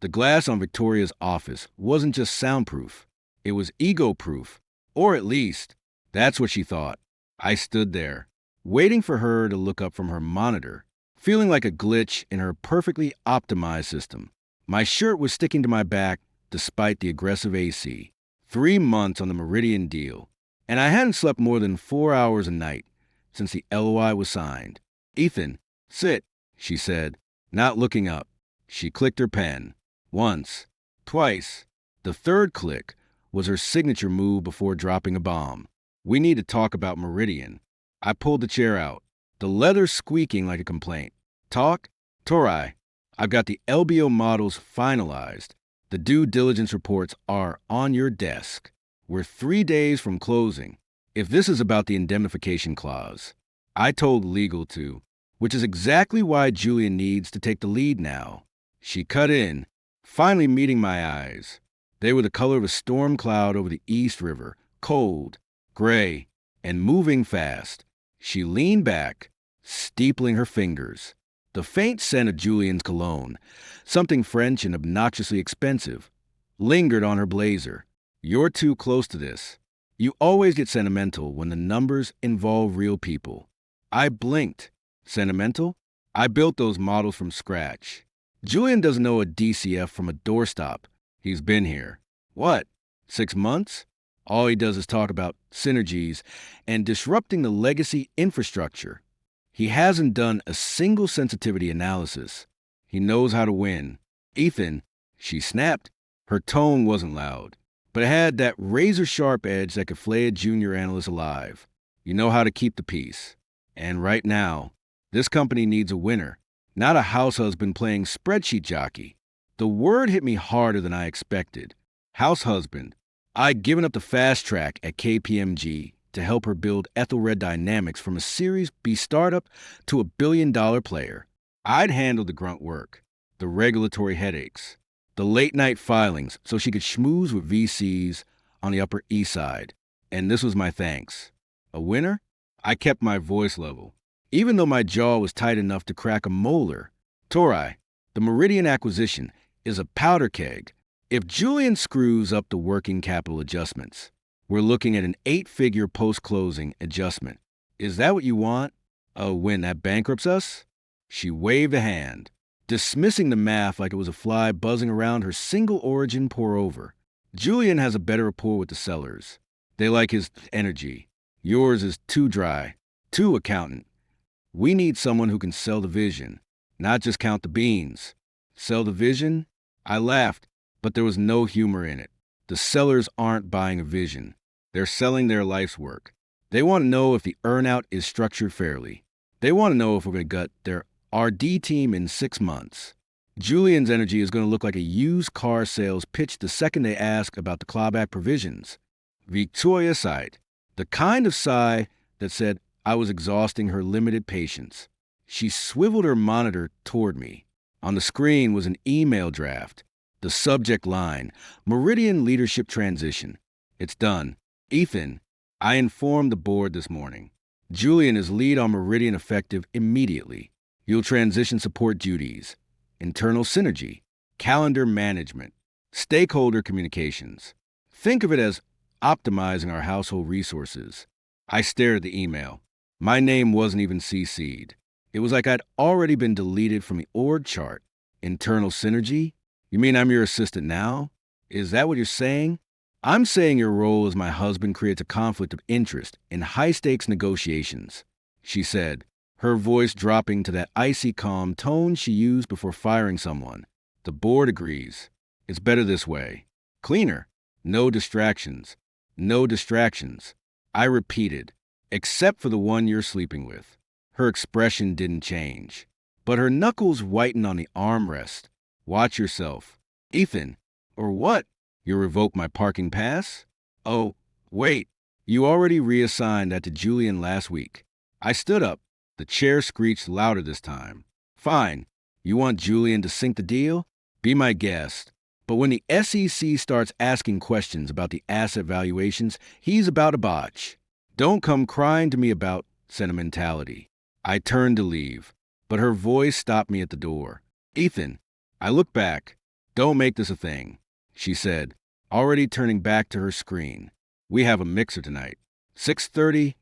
The glass on Victoria's office wasn't just soundproof, it was ego-proof. Or at least, that's what she thought. I stood there, waiting for her to look up from her monitor, feeling like a glitch in her perfectly optimized system. My shirt was sticking to my back despite the aggressive AC. 3 months on the Meridian deal, and I hadn't slept more than 4 hours a night since the LOI was signed. Ethan, sit, she said, not looking up. She clicked her pen. Once, twice. The third click was her signature move before dropping a bomb. We need to talk about Meridian. I pulled the chair out, the leather squeaking like a complaint. Talk? Torai, I've got the LBO models finalized. The due diligence reports are on your desk. We're 3 days from closing. If this is about the indemnification clause, I told legal to, which is exactly why Julian needs to take the lead now. She cut in, finally meeting my eyes. They were the color of a storm cloud over the East River, cold, gray, and moving fast. She leaned back, steepling her fingers. The faint scent of Julian's cologne, something French and obnoxiously expensive, lingered on her blazer. You're too close to this. You always get sentimental when the numbers involve real people. I blinked. Sentimental? I built those models from scratch. Julian doesn't know a DCF from a doorstop. He's been here. What? 6 months? All he does is talk about synergies and disrupting the legacy infrastructure. He hasn't done a single sensitivity analysis. He knows how to win. Ethan, she snapped. Her tone wasn't loud, but it had that razor-sharp edge that could flay a junior analyst alive. You know how to keep the peace. And right now, this company needs a winner, not a house husband playing spreadsheet jockey. The word hit me harder than I expected. House husband. I'd given up the fast track at KPMG to help her build Ethelred Dynamics from a Series B startup to a billion-dollar player. I'd handled the grunt work, the regulatory headaches, the late-night filings so she could schmooze with VCs on the Upper East Side. And this was my thanks. A winner? I kept my voice level, even though my jaw was tight enough to crack a molar. Torai, the Meridian acquisition is a powder keg. If Julian screws up the working capital adjustments, we're looking at an 8-figure post-closing adjustment. Is that what you want? A win that bankrupts us? She waved a hand, dismissing the math like it was a fly buzzing around her single origin pour-over. Julian has a better rapport with the sellers. They like his energy. Yours is too dry, too accountant. We need someone who can sell the vision, not just count the beans. Sell the vision? I laughed, but there was no humor in it. The sellers aren't buying a vision. They're selling their life's work. They want to know if the earnout is structured fairly. They want to know if we're going to gut their RD team in 6 months. Julian's energy is going to look like a used car sales pitch the second they ask about the clawback provisions. Victoria sighed, the kind of sigh that said I was exhausting her limited patience. She swiveled her monitor toward me. On the screen was an email draft. The subject line, Meridian Leadership Transition. It's done. Ethan, I informed the board this morning. Julian is lead on Meridian effective immediately. You'll transition support duties, internal synergy, calendar management, stakeholder communications. Think of it as optimizing our household resources. I stared at the email. My name wasn't even CC'd. It was like I'd already been deleted from the org chart. Internal synergy? You mean I'm your assistant now? Is that what you're saying? I'm saying your role as my husband creates a conflict of interest in high-stakes negotiations, she said, her voice dropping to that icy calm tone she used before firing someone. The board agrees. It's better this way. Cleaner. No distractions. No distractions. I repeated, except for the one you're sleeping with. Her expression didn't change, but her knuckles whitened on the armrest. Watch yourself. Ethan, or what? You revoke my parking pass? Oh, wait. You already reassigned that to Julian last week. I stood up. The chair screeched louder this time. Fine. You want Julian to sink the deal? Be my guest. But when the SEC starts asking questions about the asset valuations, he's about to botch. Don't come crying to me about sentimentality. I turned to leave, but her voice stopped me at the door. Ethan, I looked back. Don't make this a thing, she said, already turning back to her screen. We have a mixer tonight. 6:30?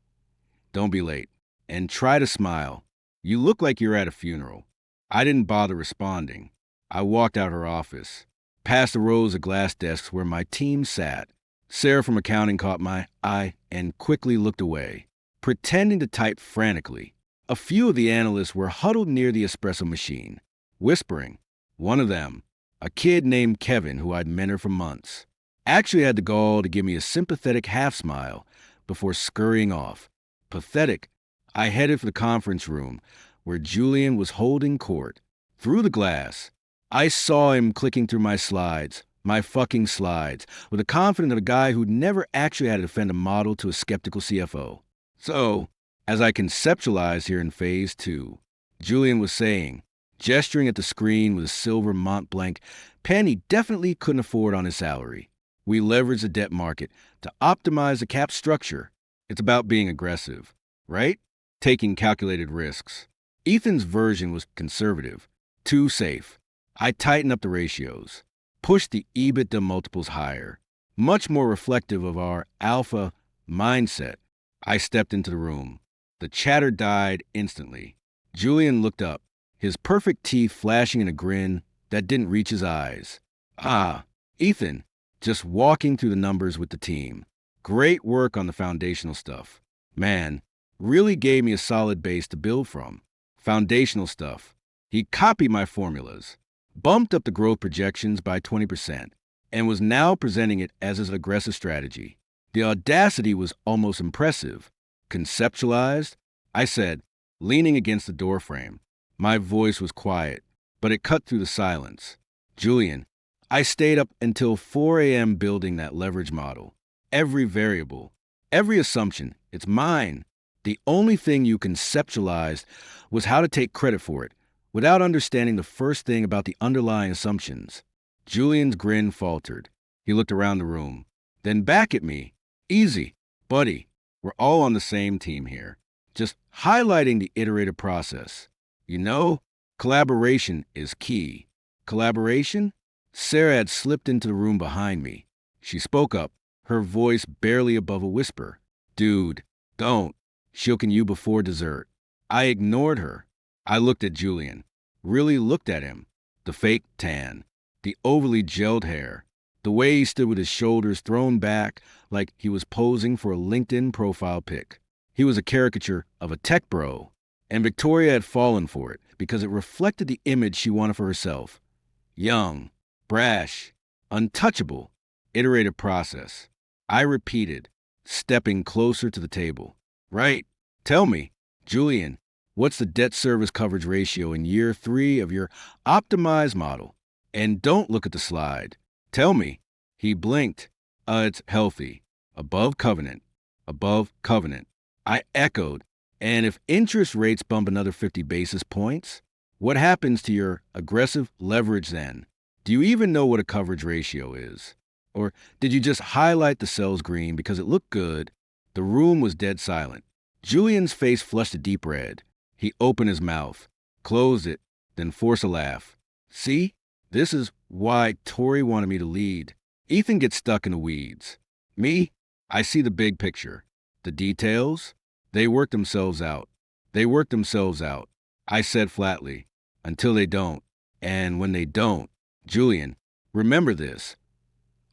Don't be late. And try to smile. You look like you're at a funeral. I didn't bother responding. I walked out her office, past the rows of glass desks where my team sat. Sarah from accounting caught my eye and quickly looked away, pretending to type frantically. A few of the analysts were huddled near the espresso machine, whispering. One of them, a kid named Kevin who I'd mentored for months, actually had the gall to give me a sympathetic half-smile before scurrying off. Pathetic, I headed for the conference room where Julian was holding court. Through the glass, I saw him clicking through my slides, my fucking slides, with the confidence of a guy who'd never actually had to defend a model to a skeptical CFO. So, as I conceptualized here in phase 2, Julian was saying, gesturing at the screen with a silver Mont Blanc pen he definitely couldn't afford on his salary. We leverage the debt market to optimize the cap structure. It's about being aggressive, right? Taking calculated risks. Ethan's version was conservative, too safe. I tightened up the ratios, pushed the EBITDA multiples higher, much more reflective of our alpha mindset. I stepped into the room. The chatter died instantly. Julian looked up, his perfect teeth flashing in a grin that didn't reach his eyes. Ah, Ethan, just walking through the numbers with the team. Great work on the foundational stuff. Man, really gave me a solid base to build from. Foundational stuff. He copied my formulas, bumped up the growth projections by 20%, and was now presenting it as an aggressive strategy. The audacity was almost impressive. Conceptualized? I said, leaning against the doorframe. My voice was quiet, but it cut through the silence. Julian, I stayed up until 4 a.m. building that leverage model. Every variable, every assumption, it's mine. The only thing you conceptualized was how to take credit for it, without understanding the first thing about the underlying assumptions. Julian's grin faltered. He looked around the room, then back at me. Easy, buddy. We're all on the same team here. Just highlighting the iterative process. You know, collaboration is key. Collaboration? Sarah had slipped into the room behind me. She spoke up, her voice barely above a whisper. Dude, don't. Shilking you before dessert. I ignored her. I looked at Julian. Really looked at him. The fake tan. The overly gelled hair. The way he stood with his shoulders thrown back like he was posing for a LinkedIn profile pic. He was a caricature of a tech bro. And Victoria had fallen for it because it reflected the image she wanted for herself. Young, brash, untouchable, iterative process. I repeated, stepping closer to the table. Right. Tell me, Julian, what's the debt service coverage ratio in year 3 of your optimized model? And don't look at the slide. Tell me. He blinked. It's healthy. Above covenant. Above covenant. I echoed. And if interest rates bump another 50 basis points, what happens to your aggressive leverage then? Do you even know what a coverage ratio is? Or did you just highlight the cells green because it looked good? The room was dead silent. Julian's face flushed a deep red. He opened his mouth, closed it, then forced a laugh. See? This is why Tori wanted me to lead. Ethan gets stuck in the weeds. Me? I see the big picture. The details? They work themselves out. They work themselves out. I said flatly, until they don't. And when they don't, Julian, remember this.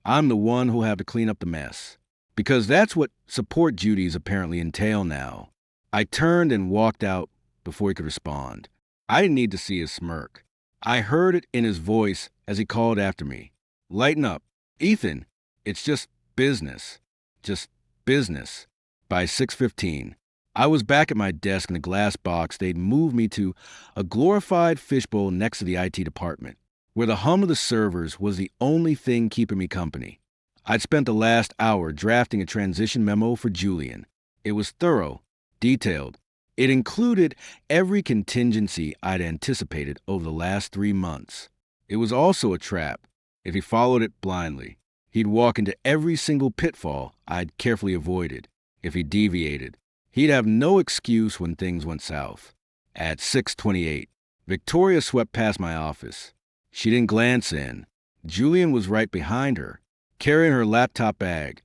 I'm the one who'll have to clean up the mess. Because that's what support duties apparently entail now. I turned and walked out before he could respond. I didn't need to see his smirk. I heard it in his voice as he called after me. Lighten up. Ethan, it's just business. Just business. By 6:15, I was back at my desk in the glass box they'd moved me to, a glorified fishbowl next to the IT department, where the hum of the servers was the only thing keeping me company. I'd spent the last hour drafting a transition memo for Julian. It was thorough, detailed. It included every contingency I'd anticipated over the last 3 months. It was also a trap. If he followed it blindly, he'd walk into every single pitfall I'd carefully avoided. If he deviated, he'd have no excuse when things went south. At 6:28, Victoria swept past my office. She didn't glance in, Julian was right behind her, carrying her laptop bag,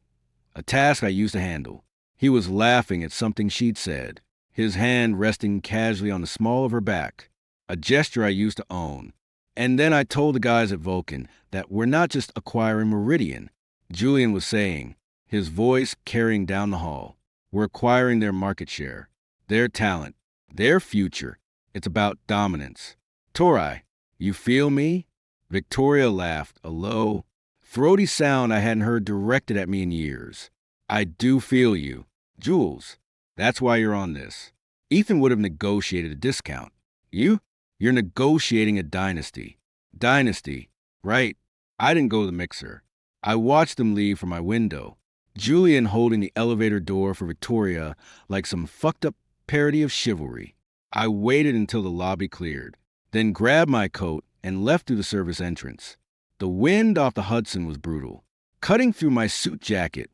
a task I used to handle. He was laughing at something she'd said, his hand resting casually on the small of her back, a gesture I used to own. And then I told the guys at Vulcan that we're not just acquiring Meridian, Julian was saying, his voice carrying down the hall. We're acquiring their market share, their talent, their future. It's about dominance. Torai, you feel me? Victoria laughed, a low, throaty sound I hadn't heard directed at me in years. I do feel you. Jules, that's why you're on this. Ethan would have negotiated a discount. You? You're negotiating a dynasty. Dynasty. Right. I didn't go to the mixer. I watched them leave from my window. Julian holding the elevator door for Victoria like some fucked up parody of chivalry. I waited until the lobby cleared, then grabbed my coat and left through the service entrance. The wind off the Hudson was brutal, cutting through my suit jacket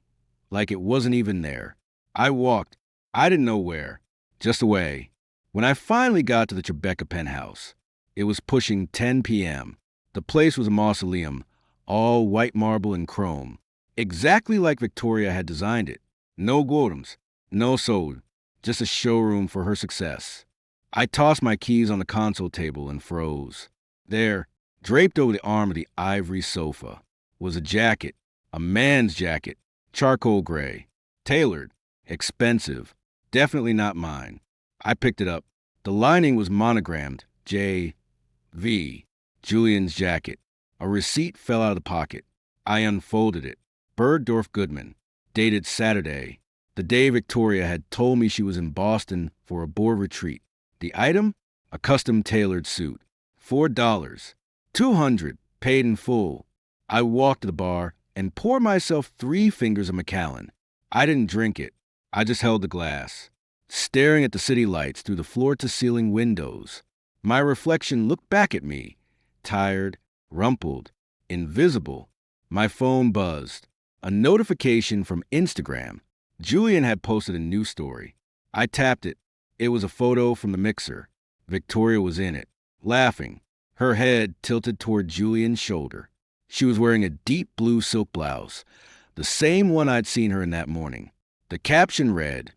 like it wasn't even there. I walked. I didn't know where. Just away. When I finally got to the Tribeca penthouse, it was pushing 10 p.m. The place was a mausoleum, all white marble and chrome, exactly like Victoria had designed it. No Gordons, no soul, just a showroom for her success. I tossed my keys on the console table and froze. There, draped over the arm of the ivory sofa, was a jacket, a man's jacket, charcoal gray, tailored, expensive, definitely not mine. I picked it up. The lining was monogrammed J.V., Julian's jacket. A receipt fell out of the pocket. I unfolded it. Bergdorf Goodman, dated Saturday, the day Victoria had told me she was in Boston for a board retreat. The item? A custom-tailored suit. $4. $200, paid in full. I walked to the bar and poured myself 3 fingers of Macallan. I didn't drink it. I just held the glass, staring at the city lights through the floor-to-ceiling windows. My reflection looked back at me, tired, rumpled, invisible. My phone buzzed. A notification from Instagram. Julian had posted a new story. I tapped it. It was a photo from the mixer. Victoria was in it, laughing, her head tilted toward Julian's shoulder. She was wearing a deep blue silk blouse, the same one I'd seen her in that morning. The caption read,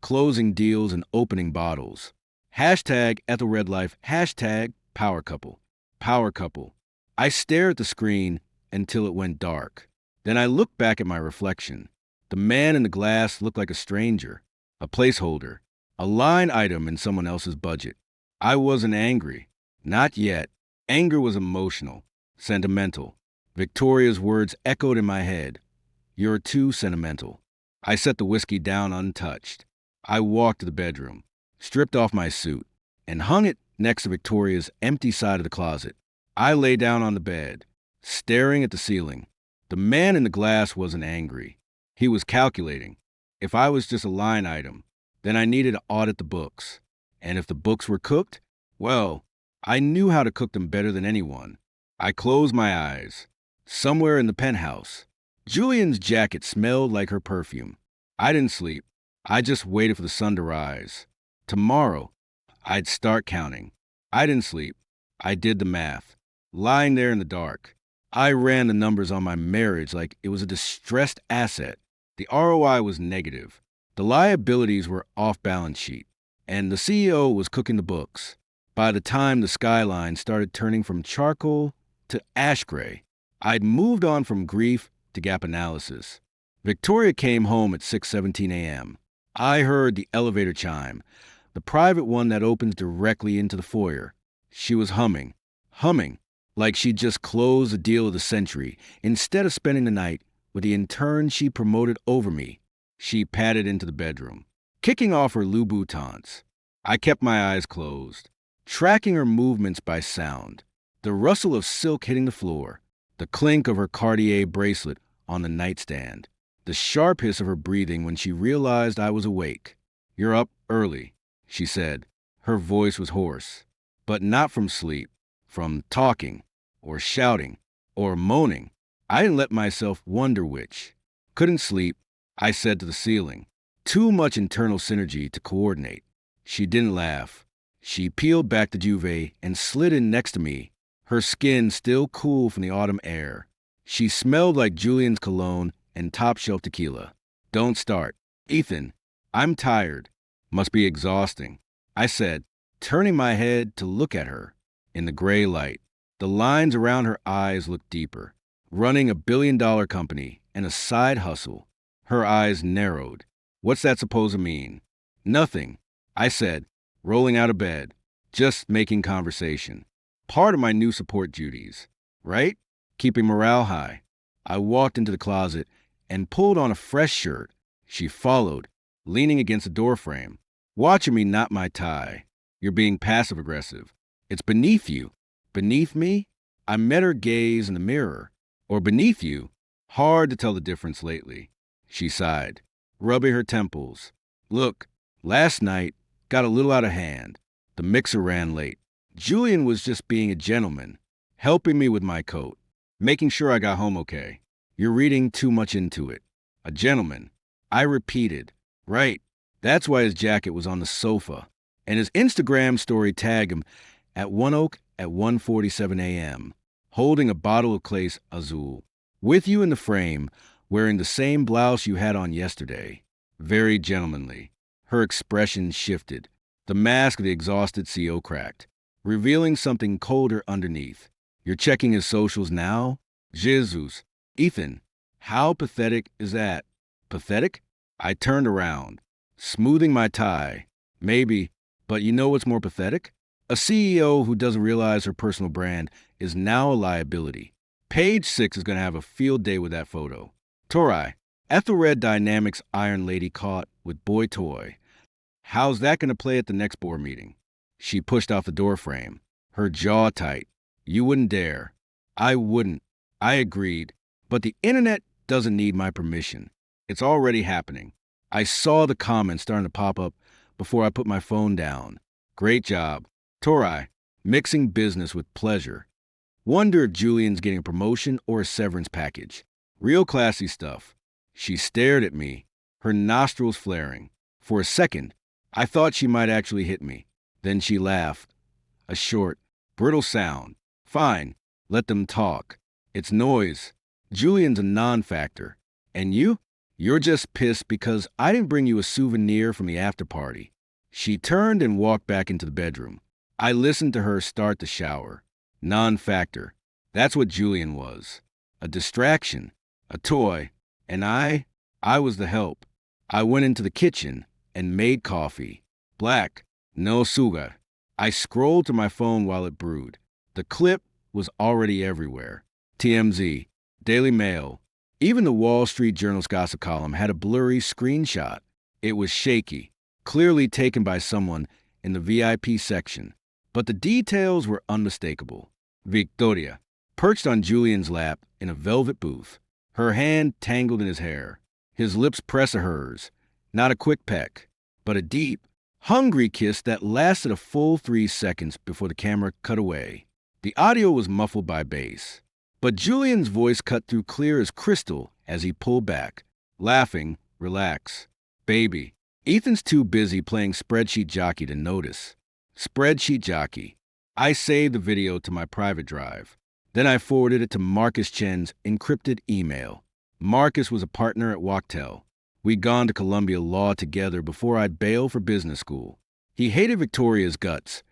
"Closing deals and opening bottles. Hashtag Ethel Red Life, hashtag Power Couple. Power Couple." I stared at the screen until it went dark. Then I looked back at my reflection. The man in the glass looked like a stranger, a placeholder, a line item in someone else's budget. I wasn't angry. Not yet. Anger was emotional, sentimental. Victoria's words echoed in my head. "You're too sentimental." I set the whiskey down untouched. I walked to the bedroom, stripped off my suit, and hung it next to Victoria's empty side of the closet. I lay down on the bed, staring at the ceiling. The man in the glass wasn't angry. He was calculating. If I was just a line item, then I needed to audit the books. And if the books were cooked, well, I knew how to cook them better than anyone. I closed my eyes. Somewhere in the penthouse, Julian's jacket smelled like her perfume. I didn't sleep. I just waited for the sun to rise. Tomorrow, I'd start counting. I didn't sleep. I did the math. Lying there in the dark, I ran the numbers on my marriage like it was a distressed asset. The ROI was negative. The liabilities were off balance sheet. And the CEO was cooking the books. By the time the skyline started turning from charcoal to ash gray, I'd moved on from grief to gap analysis. Victoria came home at 6:17 a.m. I heard the elevator chime, the private one that opens directly into the foyer. She was humming, like she'd just closed the deal of the century instead of spending the night with the intern she promoted over me. She padded into the bedroom, kicking off her Louboutins. I kept my eyes closed, tracking her movements by sound, the rustle of silk hitting the floor, the clink of her Cartier bracelet on the nightstand, the sharp hiss of her breathing when she realized I was awake. "You're up early," she said. Her voice was hoarse, but not from sleep, from talking, or shouting, or moaning. I didn't let myself wonder which. Couldn't sleep, I said to the ceiling. Too much internal synergy to coordinate. She didn't laugh. She peeled back the duvet and slid in next to me, her skin still cool from the autumn air. She smelled like Julian's cologne and top-shelf tequila. Don't start. Ethan, I'm tired. Must be exhausting, I said, turning my head to look at her. In the gray light, the lines around her eyes looked deeper. Running a billion-dollar company and a side hustle. Her eyes narrowed. What's that supposed to mean? Nothing, I said, rolling out of bed. Just making conversation. Part of my new support duties, right? Keeping morale high. I walked into the closet and pulled on a fresh shirt. She followed, leaning against the doorframe, watching me knot my tie. You're being passive-aggressive. It's beneath you. Beneath me? I met her gaze in the mirror. Or beneath you? Hard to tell the difference lately. She sighed, rubbing her temples. Look, last night got a little out of hand. The mixer ran late. Julian was just being a gentleman, helping me with my coat, making sure I got home okay. You're reading too much into it. A gentleman. I repeated. Right. That's why his jacket was on the sofa. And his Instagram story tagged him at One Oak at 1:47 a.m., holding a bottle of Clase Azul. With you in the frame, wearing the same blouse you had on yesterday. Very gentlemanly. Her expression shifted. The mask of the exhausted CEO cracked, revealing something colder underneath. You're checking his socials now? Jesus. Ethan, how pathetic is that? Pathetic? I turned around, smoothing my tie. Maybe, but you know what's more pathetic? A CEO who doesn't realize her personal brand is now a liability. Page 6 is going to have a field day with that photo. Torai, Ethelred Dynamics Iron Lady caught with boy toy. How's that going to play at the next board meeting? She pushed off the doorframe, her jaw tight. You wouldn't dare. I wouldn't. I agreed. But the internet doesn't need my permission. It's already happening. I saw the comments starting to pop up before I put my phone down. Great job. Torai, mixing business with pleasure. Wonder if Julian's getting a promotion or a severance package. Real classy stuff. She stared at me, her nostrils flaring. For a second, I thought she might actually hit me. Then she laughed. A short, brittle sound. Fine, let them talk. It's noise. Julian's a non-factor. And you? You're just pissed because I didn't bring you a souvenir from the after party. She turned and walked back into the bedroom. I listened to her start the shower. Non-factor. That's what Julian was. A distraction. A toy. And I was the help. I went into the kitchen and made coffee. Black. No sugar. I scrolled to my phone while it brewed. The clip was already everywhere. TMZ. Daily Mail. Even the Wall Street Journal's gossip column had a blurry screenshot. It was shaky, clearly taken by someone in the VIP section. But the details were unmistakable. Victoria, perched on Julian's lap in a velvet booth, her hand tangled in his hair, his lips pressed to hers. Not a quick peck, but a deep, hungry kiss that lasted a full 3 seconds before the camera cut away. The audio was muffled by bass, but Julian's voice cut through clear as crystal as he pulled back, laughing. Relax. Baby, Ethan's too busy playing spreadsheet jockey to notice. Spreadsheet jockey. I saved the video to my private drive. Then I forwarded it to Marcus Chen's encrypted email. Marcus was a partner at Wachtell. We'd gone to Columbia Law together before I'd bailed for business school. He hated Victoria's guts.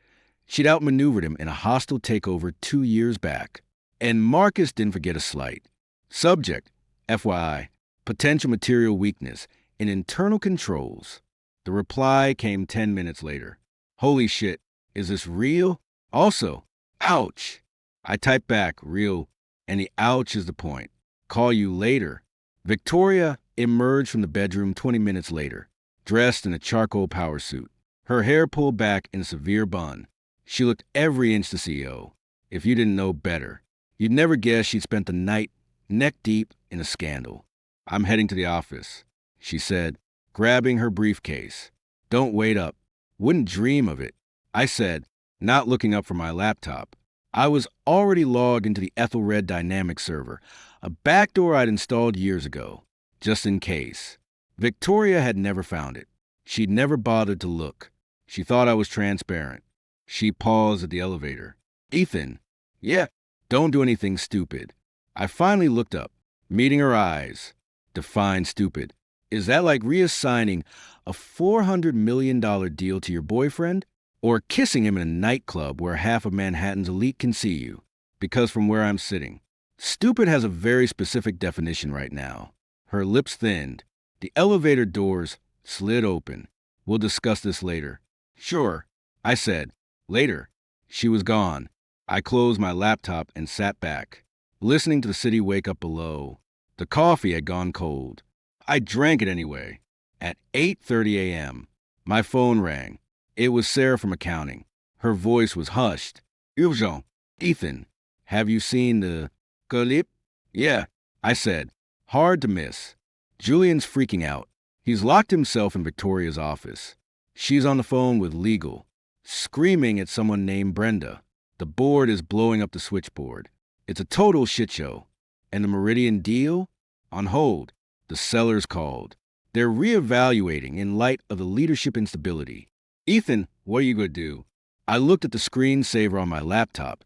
She'd outmaneuvered him in a hostile takeover 2 years back. And Marcus didn't forget a slight. Subject, FYI, potential material weakness in internal controls. The reply came 10 minutes later. Holy shit, is this real? Also, ouch. I typed back, real, and the ouch is the point. Call you later. Victoria emerged from the bedroom 20 minutes later, dressed in a charcoal power suit, her hair pulled back in a severe bun. She looked every inch the CEO. If you didn't know better, you'd never guess she'd spent the night neck deep in a scandal. I'm heading to the office, she said, grabbing her briefcase. Don't wait up. Wouldn't dream of it, I said, not looking up from my laptop. I was already logged into the Ethelred Dynamics server, a backdoor I'd installed years ago, just in case. Victoria had never found it. She'd never bothered to look. She thought I was transparent. She paused at the elevator. Ethan. Yeah. Don't do anything stupid. I finally looked up, meeting her eyes. Define stupid. Is that like reassigning a $400 million deal to your boyfriend? Or kissing him in a nightclub where half of Manhattan's elite can see you? Because from where I'm sitting, stupid has a very specific definition right now. Her lips thinned. The elevator doors slid open. We'll discuss this later. Sure, I said. Later. She was gone. I closed my laptop and sat back, listening to the city wake up below. The coffee had gone cold. I drank it anyway. At 8:30 a.m., my phone rang. It was Sarah from accounting. Her voice was hushed. Urgent. Ethan, have you seen the clip? Yeah, I said. Hard to miss. Julian's freaking out. He's locked himself in Victoria's office. She's on the phone with legal, screaming at someone named Brenda. The board is blowing up the switchboard. It's a total shit show. And the Meridian deal? On hold. The sellers called. They're reevaluating in light of the leadership instability. Ethan, what are you going to do? I looked at the screensaver on my laptop.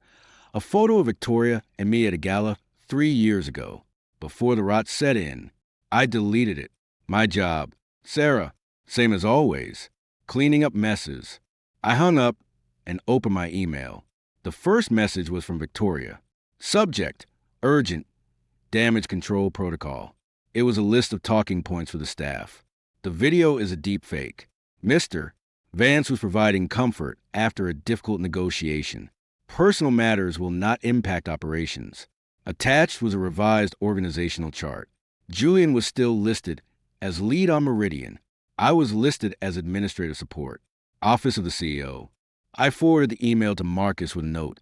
A photo of Victoria and me at a gala 3 years ago. Before the rot set in, I deleted it. My job. Sarah, same as always. Cleaning up messes. I hung up and opened my email. The first message was from Victoria. Subject, urgent, damage control protocol. It was a list of talking points for the staff. The video is a deep fake. Mr. Vance was providing comfort after a difficult negotiation. Personal matters will not impact operations. Attached was a revised organizational chart. Julian was still listed as lead on Meridian. I was listed as administrative support. Office of the CEO. I forwarded the email to Marcus with a note.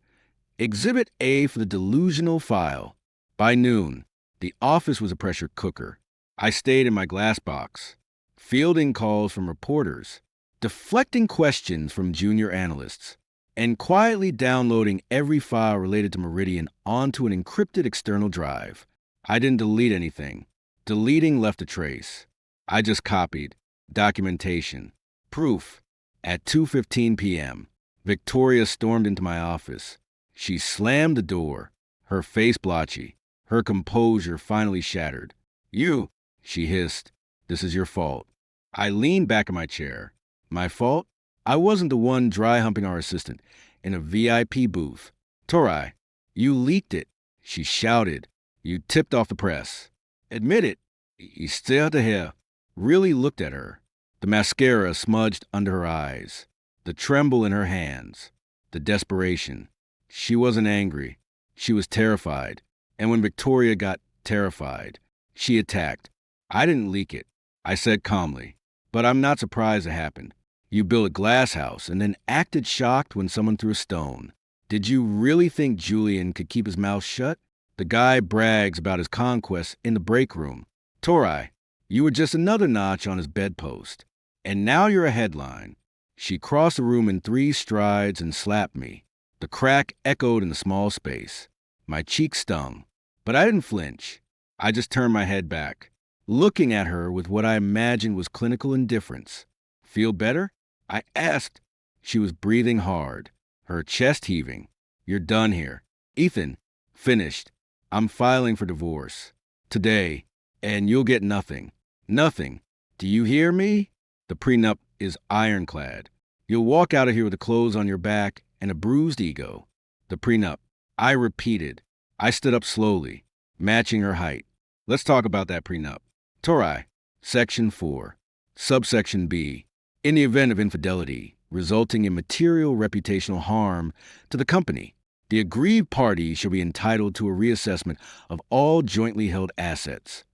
Exhibit A for the delusional file. By noon, the office was a pressure cooker. I stayed in my glass box, fielding calls from reporters, deflecting questions from junior analysts, and quietly downloading every file related to Meridian onto an encrypted external drive. I didn't delete anything. Deleting left a trace. I just copied. Documentation. Proof. At 2:15 p.m., Victoria stormed into my office. She slammed the door, her face blotchy, her composure finally shattered. You, she hissed. This is your fault. I leaned back in my chair. My fault? I wasn't the one dry humping our assistant in a VIP booth. Torai, you leaked it, she shouted. You tipped off the press. Admit it. He stared at her, really looked at her. The mascara smudged under her eyes, the tremble in her hands, the desperation. She wasn't angry. She was terrified. And when Victoria got terrified, she attacked. I didn't leak it, I said calmly. But I'm not surprised it happened. You built a glass house and then acted shocked when someone threw a stone. Did you really think Julian could keep his mouth shut? The guy brags about his conquests in the break room. Torai, you were just another notch on his bedpost. And now you're a headline. She crossed the room in 3 strides and slapped me. The crack echoed in the small space. My cheek stung. But I didn't flinch. I just turned my head back, looking at her with what I imagined was clinical indifference. Feel better? I asked. She was breathing hard, her chest heaving. You're done here. Ethan, finished. I'm filing for divorce. Today. And you'll get nothing. Nothing. Do you hear me? The prenup is ironclad. You'll walk out of here with the clothes on your back and a bruised ego. The prenup. I repeated. I stood up slowly, matching her height. Let's talk about that prenup. Torai, Section 4, Subsection B. In the event of infidelity, resulting in material reputational harm to the company, the aggrieved party shall be entitled to a reassessment of all jointly held assets.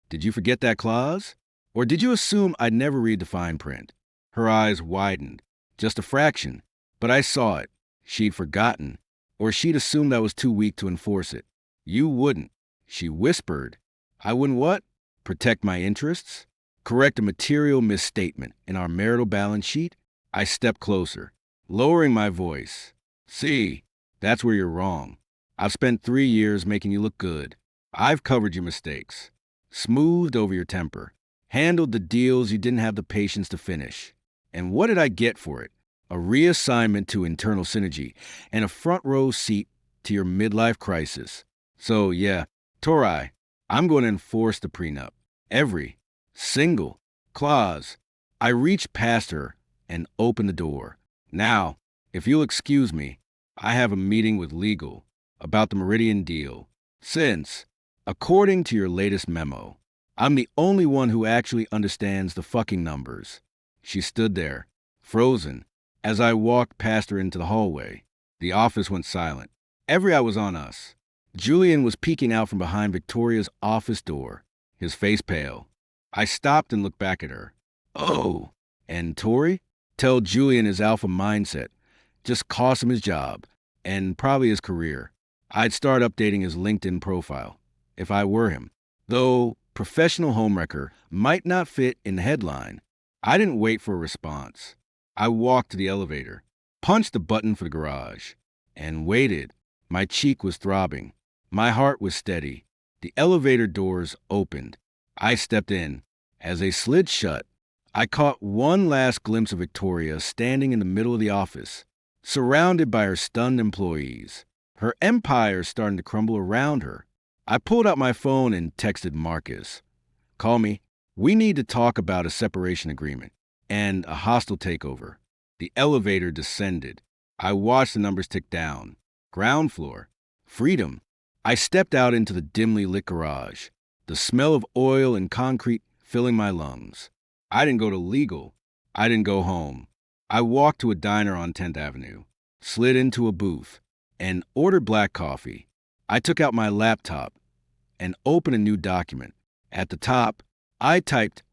Did you forget that clause? Or did you assume I'd never read the fine print? Her eyes widened. Just a fraction. But I saw it. She'd forgotten. Or she'd assumed I was too weak to enforce it. You wouldn't. She whispered. I wouldn't what? Protect my interests? Correct a material misstatement in our marital balance sheet? I stepped closer, lowering my voice. See, that's where you're wrong. I've spent 3 years making you look good. I've covered your mistakes, smoothed over your temper, handled the deals you didn't have the patience to finish. And what did I get for it? A reassignment to internal synergy and a front row seat to your midlife crisis. So, yeah, Torai, I'm going to enforce the prenup. Every single clause. I reached past her and opened the door. Now, if you'll excuse me, I have a meeting with legal about the Meridian deal. Since, according to your latest memo, I'm the only one who actually understands the fucking numbers. She stood there, frozen, as I walked past her into the hallway. The office went silent. Every eye was on us. Julian was peeking out from behind Victoria's office door, his face pale. I stopped and looked back at her. Oh, and Tori? Tell Julian his alpha mindset just cost him his job, and probably his career. I'd start updating his LinkedIn profile, if I were him. Though professional homewrecker might not fit in the headline, I didn't wait for a response. I walked to the elevator, punched the button for the garage, and waited. My cheek was throbbing. My heart was steady. The elevator doors opened. I stepped in. As they slid shut, I caught one last glimpse of Victoria standing in the middle of the office, surrounded by her stunned employees, her empire starting to crumble around her. I pulled out my phone and texted Marcus. Call me. We need to talk about a separation agreement and a hostile takeover. The elevator descended. I watched the numbers tick down. Ground floor. Freedom. I stepped out into the dimly lit garage, the smell of oil and concrete filling my lungs. I didn't go to legal. I didn't go home. I walked to a diner on 10th Avenue, slid into a booth, and ordered black coffee. I took out my laptop and opened a new document. At the top, I typed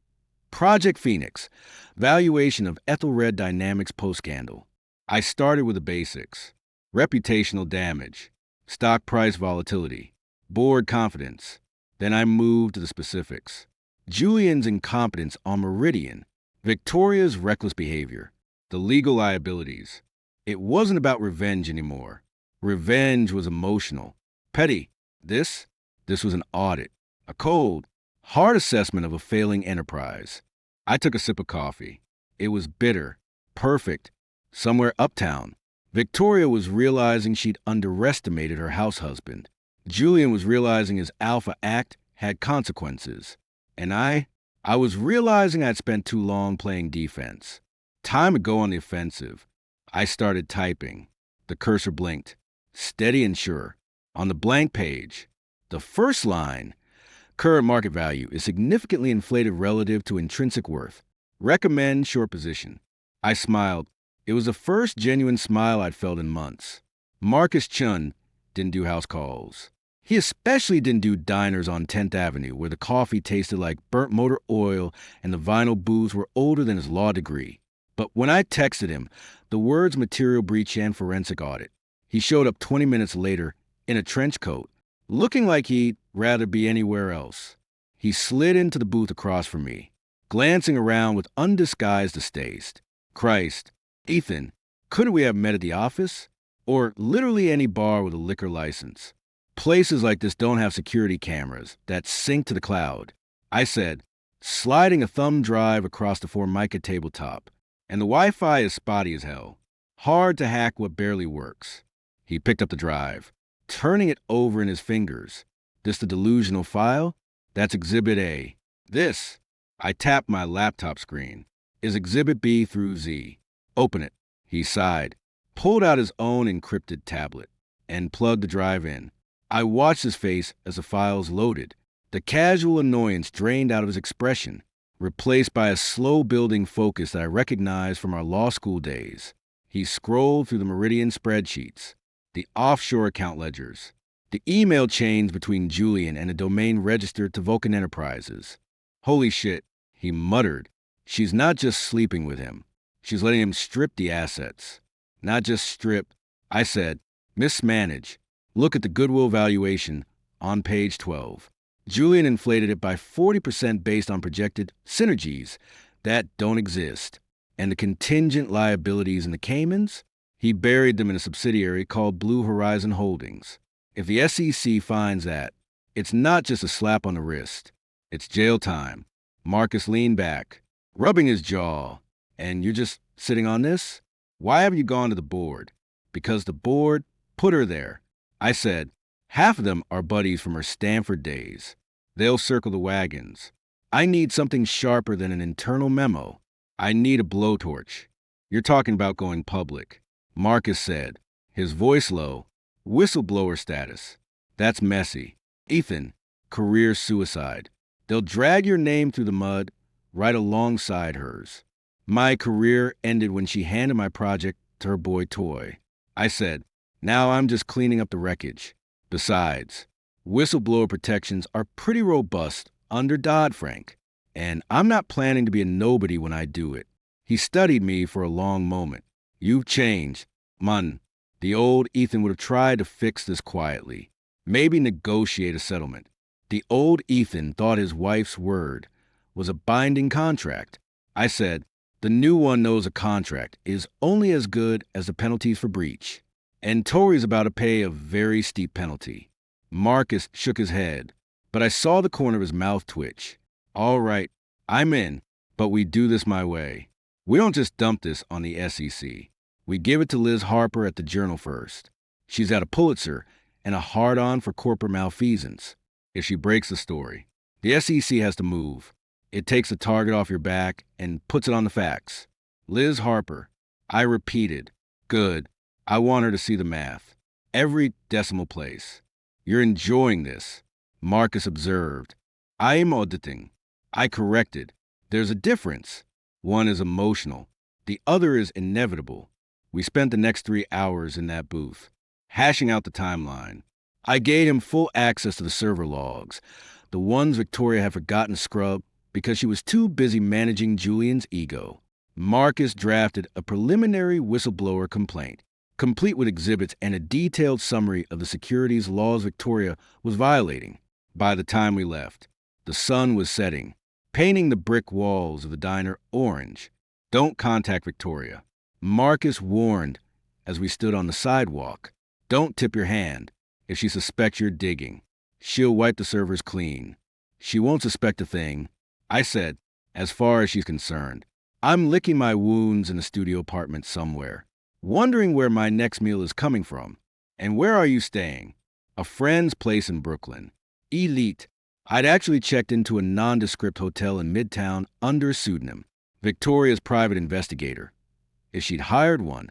Project Phoenix, valuation of Ethelred Dynamics post-scandal. I started with the basics: reputational damage, stock price volatility, board confidence. Then I moved to the specifics: Julian's incompetence on Meridian, Victoria's reckless behavior, the legal liabilities. It wasn't about revenge anymore. Revenge was emotional, petty. This was an audit, a cold, hard assessment of a failing enterprise. I took a sip of coffee. It was bitter, perfect, somewhere uptown. Victoria was realizing she'd underestimated her house husband. Julian was realizing his alpha act had consequences. And I was realizing I'd spent too long playing defense. Time to go on the offensive. I started typing. The cursor blinked, steady and sure. On the blank page, the first line: current market value is significantly inflated relative to intrinsic worth. Recommend short position. I smiled. It was the first genuine smile I'd felt in months. Marcus Chun didn't do house calls. He especially didn't do diners on 10th Avenue where the coffee tasted like burnt motor oil and the vinyl booths were older than his law degree. But when I texted him the words material breach and forensic audit, he showed up 20 minutes later in a trench coat, looking like he'd rather be anywhere else. He slid into the booth across from me, glancing around with undisguised distaste. Christ, Ethan, couldn't we have met at the office? Or literally any bar with a liquor license? Places like this don't have security cameras that sync to the cloud. I said, sliding a thumb drive across the Formica tabletop. And the Wi-Fi is spotty as hell. Hard to hack what barely works. He picked up the drive, turning it over in his fingers. This the delusional file? That's Exhibit A. This, I tapped my laptop screen, is Exhibit B through Z. Open it. He sighed, pulled out his own encrypted tablet, and plugged the drive in. I watched his face as the files loaded. The casual annoyance drained out of his expression, replaced by a slow-building focus that I recognized from our law school days. He scrolled through the Meridian spreadsheets, the offshore account ledgers, the email chains between Julian and a domain registered to Vulcan Enterprises. Holy shit, he muttered. She's not just sleeping with him. She's letting him strip the assets. Not just strip. I said, mismanage. Look at the goodwill valuation on page 12. Julian inflated it by 40% based on projected synergies that don't exist. And the contingent liabilities in the Caymans? He buried them in a subsidiary called Blue Horizon Holdings. If the SEC finds that, it's not just a slap on the wrist. It's jail time. Marcus leaned back, rubbing his jaw. And you're just sitting on this? Why haven't you gone to the board? Because the board put her there. I said, half of them are buddies from her Stanford days. They'll circle the wagons. I need something sharper than an internal memo. I need a blowtorch. You're talking about going public, Marcus said, his voice low. Whistleblower status. That's messy. Ethan, career suicide. They'll drag your name through the mud right alongside hers. My career ended when she handed my project to her boy Toy. I said, now I'm just cleaning up the wreckage. Besides, whistleblower protections are pretty robust under Dodd-Frank, and I'm not planning to be a nobody when I do it. He studied me for a long moment. You've changed. Man, the old Ethan would have tried to fix this quietly, maybe negotiate a settlement. The old Ethan thought his wife's word was a binding contract. I said, the new one knows a contract is only as good as the penalties for breach. And Tori's about to pay a very steep penalty. Marcus shook his head, but I saw the corner of his mouth twitch. All right, I'm in, but we do this my way. We don't just dump this on the SEC. We give it to Liz Harper at the Journal first. She's at a Pulitzer and a hard-on for corporate malfeasance. If she breaks the story, the SEC has to move. It takes a target off your back and puts it on the facts. Liz Harper. I repeated. Good. I want her to see the math. Every decimal place. You're enjoying this, Marcus observed. I am auditing. I corrected. There's a difference. One is emotional. The other is inevitable. We spent the next 3 hours in that booth, hashing out the timeline. I gave him full access to the server logs, the ones Victoria had forgotten to scrub because she was too busy managing Julian's ego. Marcus drafted a preliminary whistleblower complaint, complete with exhibits and a detailed summary of the securities laws Victoria was violating. By the time we left, the sun was setting, painting the brick walls of the diner orange. Don't contact Victoria. Marcus warned as we stood on the sidewalk. Don't tip your hand if she suspects you're digging. She'll wipe the servers clean. She won't suspect a thing. I said, as far as she's concerned. I'm licking my wounds in a studio apartment somewhere, wondering where my next meal is coming from. And where are you staying? A friend's place in Brooklyn. Elite. I'd actually checked into a nondescript hotel in Midtown under a pseudonym. Victoria's private investigator, if she'd hired one,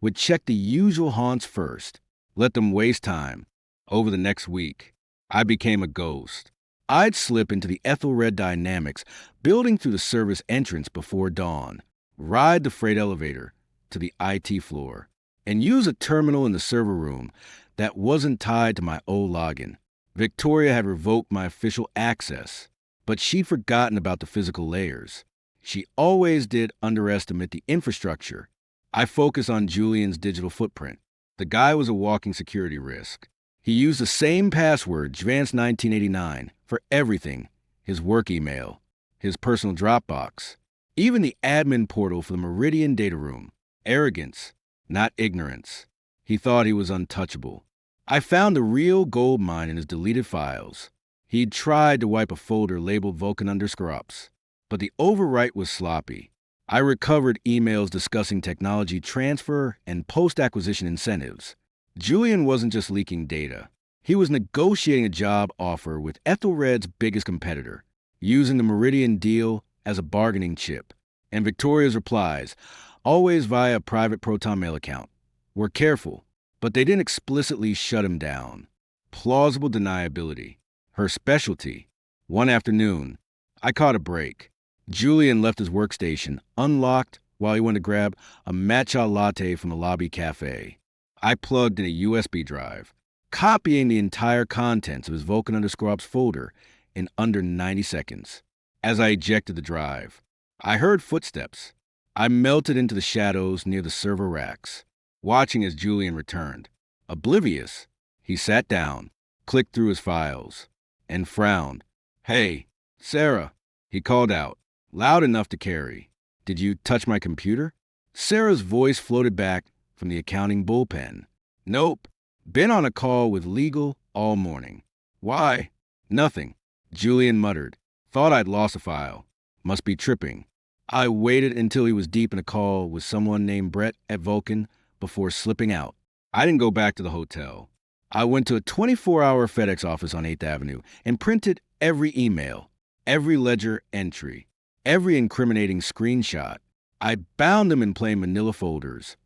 would check the usual haunts first, let them waste time. Over the next week, I became a ghost. I'd slip into the Ethelred dynamics, building through the service entrance before dawn, ride the freight elevator to the IT floor, and use a terminal in the server room that wasn't tied to my old login. Victoria had revoked my official access, but she'd forgotten about the physical layers. She always did underestimate the infrastructure. I focused on Julian's digital footprint. The guy was a walking security risk. He used the same password, Jvance1989, for everything. His work email, his personal Dropbox, even the admin portal for the Meridian data room. Arrogance, not ignorance. He thought he was untouchable. I found the real gold mine in his deleted files. He'd tried to wipe a folder labeled Vulcan_ops, but the overwrite was sloppy. I recovered emails discussing technology transfer and post-acquisition incentives. Julian wasn't just leaking data. He was negotiating a job offer with Ethelred's biggest competitor, using the Meridian deal as a bargaining chip. And Victoria's replies, always via a private Proton Mail account, were careful, but they didn't explicitly shut him down. Plausible deniability, her specialty. One afternoon, I caught a break. Julian left his workstation unlocked while he went to grab a matcha latte from the lobby cafe. I plugged in a USB drive, copying the entire contents of his Vulcan_ops folder in under 90 seconds. As I ejected the drive, I heard footsteps. I melted into the shadows near the server racks, watching as Julian returned. Oblivious, he sat down, clicked through his files, and frowned. Hey, Sarah, he called out, loud enough to carry. Did you touch my computer? Sarah's voice floated back from the accounting bullpen. Nope. Been on a call with legal all morning. Why? Nothing. Julian muttered. Thought I'd lost a file. Must be tripping. I waited until he was deep in a call with someone named Brett at Vulcan before slipping out. I didn't go back to the hotel. I went to a 24-hour FedEx office on 8th Avenue and printed every email, every ledger entry, every incriminating screenshot. I bound them in plain manila folders.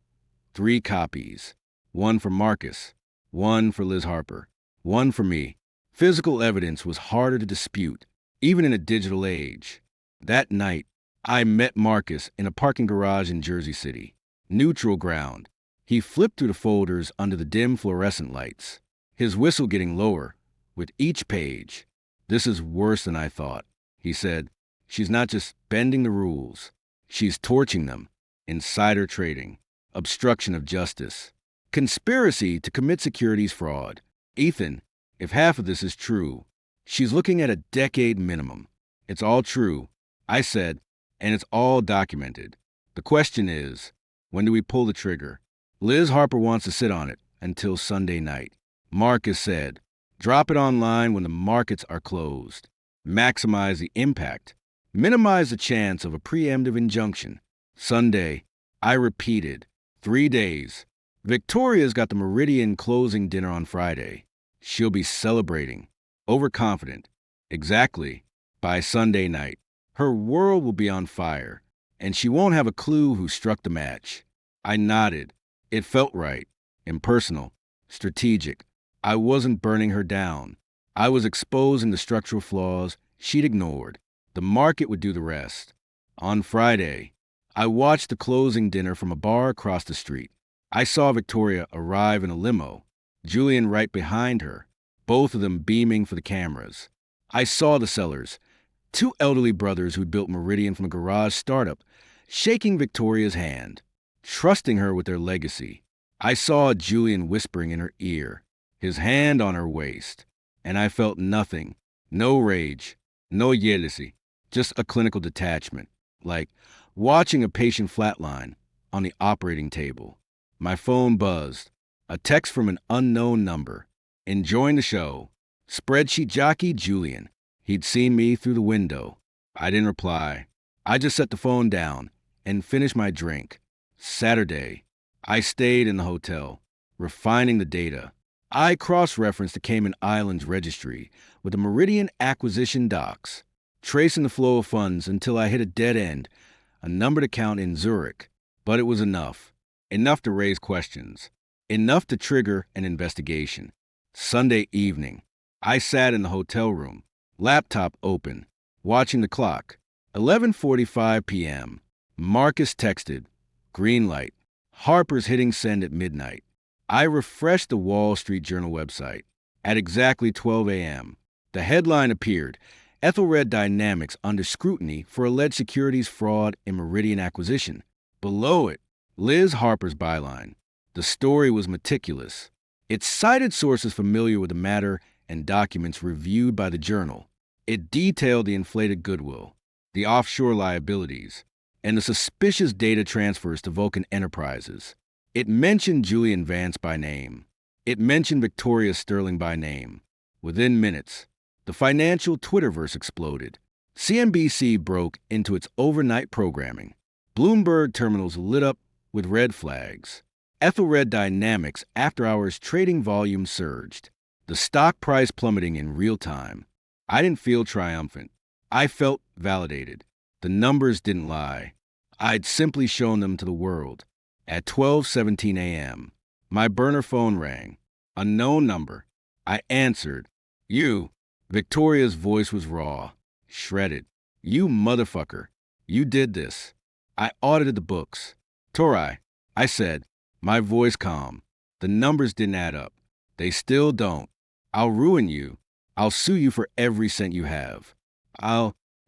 3 copies. One for Marcus, one for Liz Harper, one for me. Physical evidence was harder to dispute, even in a digital age. That night, I met Marcus in a parking garage in Jersey City. Neutral ground. He flipped through the folders under the dim fluorescent lights, his whistle getting lower with each page. "This is worse than I thought," he said. "She's not just bending the rules. She's torching them. Insider trading, obstruction of justice, conspiracy to commit securities fraud. Ethan, if half of this is true, she's looking at a decade minimum. It's all true," I said, "and it's all documented. The question is, when do we pull the trigger?" Liz Harper wants to sit on it until Sunday night. Marcus said, "Drop it online when the markets are closed. Maximize the impact. Minimize the chance of a preemptive injunction." Sunday, I repeated. 3 days. Victoria's got the Meridian closing dinner on Friday. She'll be celebrating. Overconfident. Exactly. By Sunday night, her world will be on fire, and she won't have a clue who struck the match. I nodded. It felt right. Impersonal. Strategic. I wasn't burning her down. I was exposing the structural flaws she'd ignored. The market would do the rest. On Friday, I watched the closing dinner from a bar across the street. I saw Victoria arrive in a limo, Julian right behind her, both of them beaming for the cameras. I saw the sellers, 2 elderly brothers who'd built Meridian from a garage startup, shaking Victoria's hand, trusting her with their legacy. I saw Julian whispering in her ear, his hand on her waist, and I felt nothing. No rage, no jealousy, just a clinical detachment, like watching a patient flatline on the operating table. My phone buzzed. A text from an unknown number. "Enjoying the show. Spreadsheet jockey Julian." He'd seen me through the window. I didn't reply. I just set the phone down and finished my drink. Saturday, I stayed in the hotel, refining the data. I cross-referenced the Cayman Islands registry with the Meridian acquisition docs, tracing the flow of funds until I hit a dead end, a numbered account in Zurich. But it was enough. Enough to raise questions. Enough to trigger an investigation. Sunday evening, I sat in the hotel room, laptop open, watching the clock. 11:45 p.m. Marcus texted, "Green light. Harper's hitting send at midnight." I refreshed the Wall Street Journal website. At exactly 12 a.m., the headline appeared, "Ethelred Dynamics under scrutiny for alleged securities fraud in Meridian acquisition." Below it, Liz Harper's byline. The story was meticulous. It cited sources familiar with the matter and documents reviewed by the Journal. It detailed the inflated goodwill, the offshore liabilities, and the suspicious data transfers to Vulcan Enterprises. It mentioned Julian Vance by name. It mentioned Victoria Sterling by name. Within minutes, the financial Twitterverse exploded. CNBC broke into its overnight programming. Bloomberg terminals lit up with red flags. Ethelred Dynamics after-hours trading volume surged, the stock price plummeting in real time. I didn't feel triumphant. I felt validated. The numbers didn't lie. I'd simply shown them to the world. At 12:17 a.m., my burner phone rang. A known number. I answered. "You." Victoria's voice was raw, shredded. "You motherfucker. You did this." I audited the books. "Torai," I said, my voice calm. "The numbers didn't add up. They still don't. I'll ruin you. I'll sue you for every cent you have.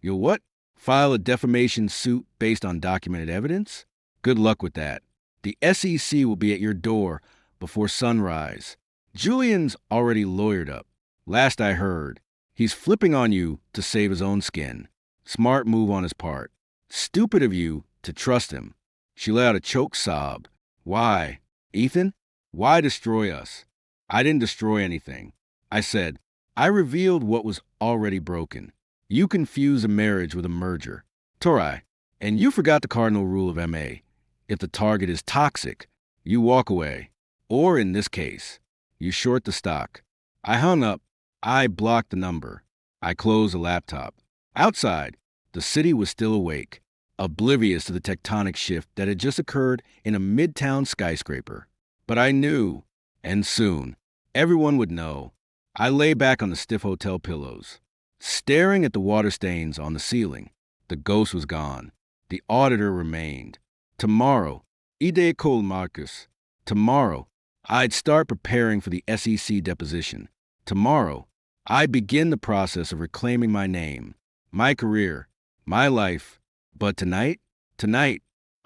You'll what? File a defamation suit based on documented evidence? Good luck with that. The SEC will be at your door before sunrise. Julian's already lawyered up. Last I heard, he's flipping on you to save his own skin. Smart move on his part. Stupid of you to trust him." She let out a choked sob. "Why? Ethan? Why destroy us?" "I didn't destroy anything." I said, "I revealed what was already broken. You confuse a marriage with a merger. Torai, and you forgot the cardinal rule of MA. If the target is toxic, you walk away. Or in this case, You short the stock. I hung up. I blocked the number. I closed the laptop. Outside, the city was still awake, oblivious to the tectonic shift that had just occurred in a midtown skyscraper. But I knew, and soon, everyone would know. I lay back on the stiff hotel pillows, staring at the water stains on the ceiling. The ghost was gone. The auditor remained. Tomorrow, Ide Cole Marcus. Tomorrow, I'd start preparing for the SEC deposition. Tomorrow, I'd begin the process of reclaiming my name, my career, my life. But tonight,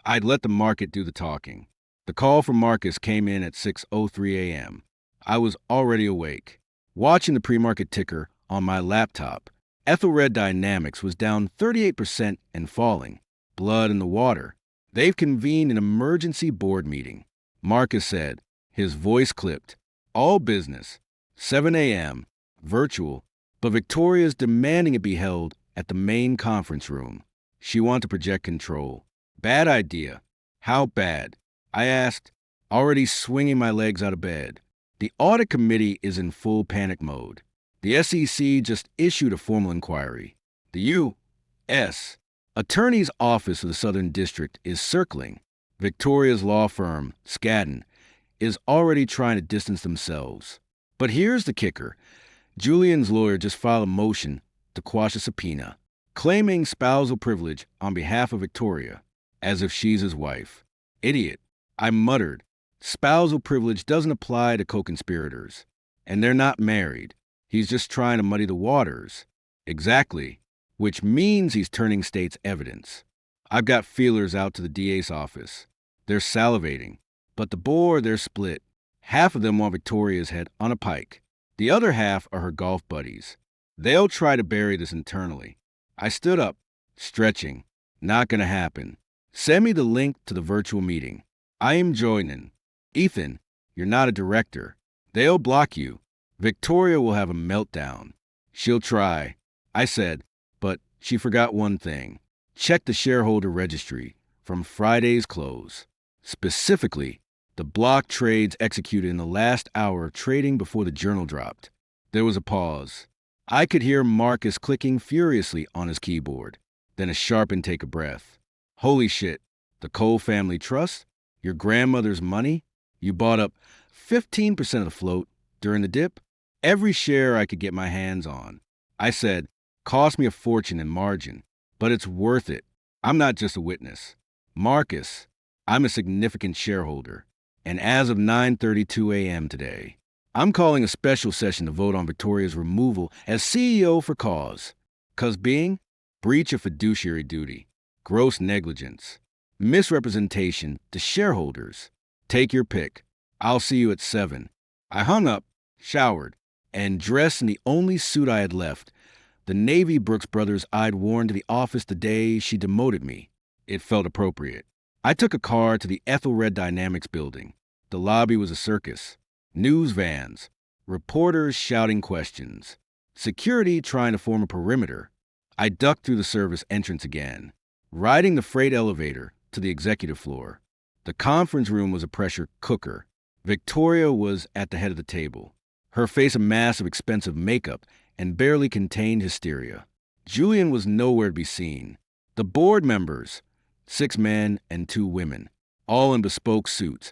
I'd let the market do the talking. The call from Marcus came in at 6:03 a.m. I was already awake, watching the pre-market ticker on my laptop. Ethelred Dynamics was down 38% and falling. Blood in the water. They've convened an emergency board meeting. Marcus said, his voice clipped. All business. 7 a.m. Virtual. But Victoria's demanding it be held at the main conference room. She wanted to project control. Bad idea. How bad? I asked, already swinging my legs out of bed. The audit committee is in full panic mode. The SEC just issued a formal inquiry. The U.S. Attorney's Office of the Southern District is circling. Victoria's law firm, Skadden, is already trying to distance themselves. But here's the kicker. Julian's lawyer just filed a motion to quash a subpoena, claiming spousal privilege on behalf of Victoria, as if she's his wife. Idiot. I muttered. Spousal privilege doesn't apply to co-conspirators, and they're not married. He's just trying to muddy the waters. Exactly. Which means he's turning state's evidence. I've got feelers out to the DA's office. They're salivating. But the board, they're split. Half of them want Victoria's head on a pike. The other half are her golf buddies. They'll try to bury this internally. I stood up, stretching. Not gonna happen. Send me the link to the virtual meeting. I am joining. Ethan, you're not a director. They'll block you. Victoria will have a meltdown. She'll try. I said, but she forgot one thing. Check the shareholder registry from Friday's close. Specifically, the block trades executed in the last hour of trading before the journal dropped. There was a pause. I could hear Marcus clicking furiously on his keyboard, then a sharp intake of breath. Holy shit, the Cole Family Trust? Your grandmother's money? You bought up 15% of the float during the dip? Every share I could get my hands on. I said, cost me a fortune in margin, but it's worth it. I'm not just a witness. Marcus, I'm a significant shareholder. And as of 9:32 a.m. today, I'm calling a special session to vote on Victoria's removal as CEO for cause. Cause being breach of fiduciary duty, gross negligence, misrepresentation to shareholders. Take your pick. I'll see you at 7. I hung up, showered, and dressed in the only suit I had left, the navy Brooks Brothers I'd worn to the office the day she demoted me. It felt appropriate. I took a car to the Ethelred Dynamics building. The lobby was a circus. News vans, reporters shouting questions, security trying to form a perimeter. I ducked through the service entrance again, riding the freight elevator to the executive floor. The conference room was a pressure cooker. Victoria was at the head of the table, her face a mass of expensive makeup and barely contained hysteria. Julian was nowhere to be seen. The board members, 6 men and 2 women, all in bespoke suits,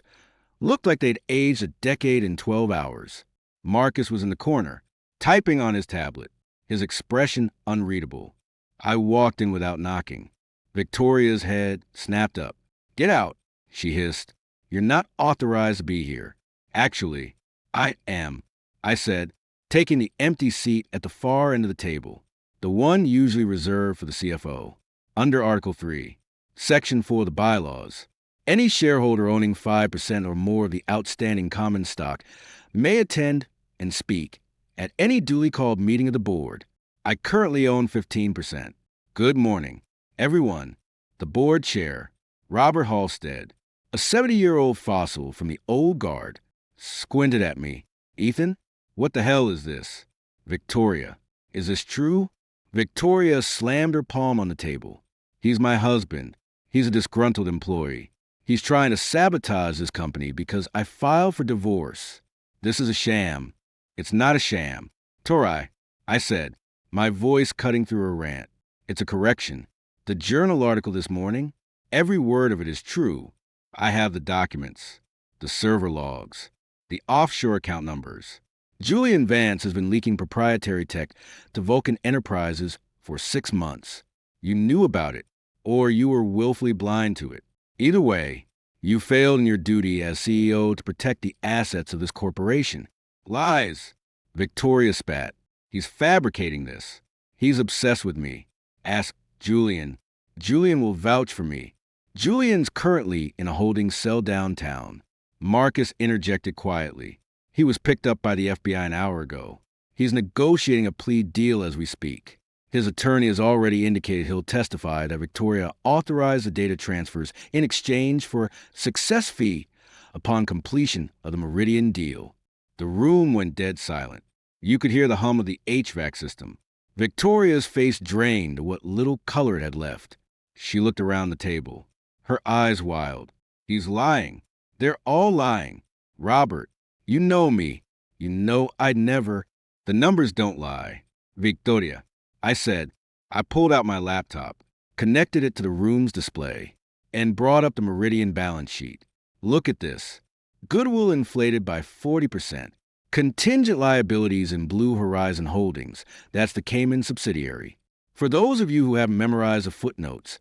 looked like they'd aged a decade in 12 hours. Marcus was in the corner, typing on his tablet, his expression unreadable. I walked in without knocking. Victoria's head snapped up. Get out, she hissed. You're not authorized to be here. Actually, I am, I said, taking the empty seat at the far end of the table, the one usually reserved for the CFO. Under Article 3, Section 4 of the bylaws, any shareholder owning 5% or more of the outstanding common stock may attend and speak at any duly called meeting of the board. I currently own 15%. Good morning, everyone. The board chair, Robert Halstead, a 70-year-old fossil from the old guard, squinted at me. Ethan, what the hell is this? Victoria, is this true? Victoria slammed her palm on the table. He's my husband. He's a disgruntled employee. He's trying to sabotage this company because I filed for divorce. This is a sham. It's not a sham. Torai, I said, my voice cutting through her rant. It's a correction. The journal article this morning, every word of it is true. I have the documents, the server logs, the offshore account numbers. Julian Vance has been leaking proprietary tech to Vulcan Enterprises for 6 months. You knew about it, or you were willfully blind to it. Either way, you failed in your duty as CEO to protect the assets of this corporation. Lies. Victoria spat. He's fabricating this. He's obsessed with me. Ask Julian. Julian will vouch for me. Julian's currently in a holding cell downtown. Marcus interjected quietly. He was picked up by the FBI an hour ago. He's negotiating a plea deal as we speak. His attorney has already indicated he'll testify that Victoria authorized the data transfers in exchange for a success fee upon completion of the Meridian deal. The room went dead silent. You could hear the hum of the HVAC system. Victoria's face drained to what little color it had left. She looked around the table, her eyes wild. He's lying. They're all lying. Robert, you know me. You know I'd never. The numbers don't lie. Victoria, I said. I pulled out my laptop, connected it to the room's display, and brought up the Meridian balance sheet. Look at this. Goodwill inflated by 40%. Contingent liabilities in Blue Horizon Holdings. That's the Cayman subsidiary. For those of you who haven't memorized the footnotes,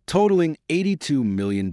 totaling $82 million.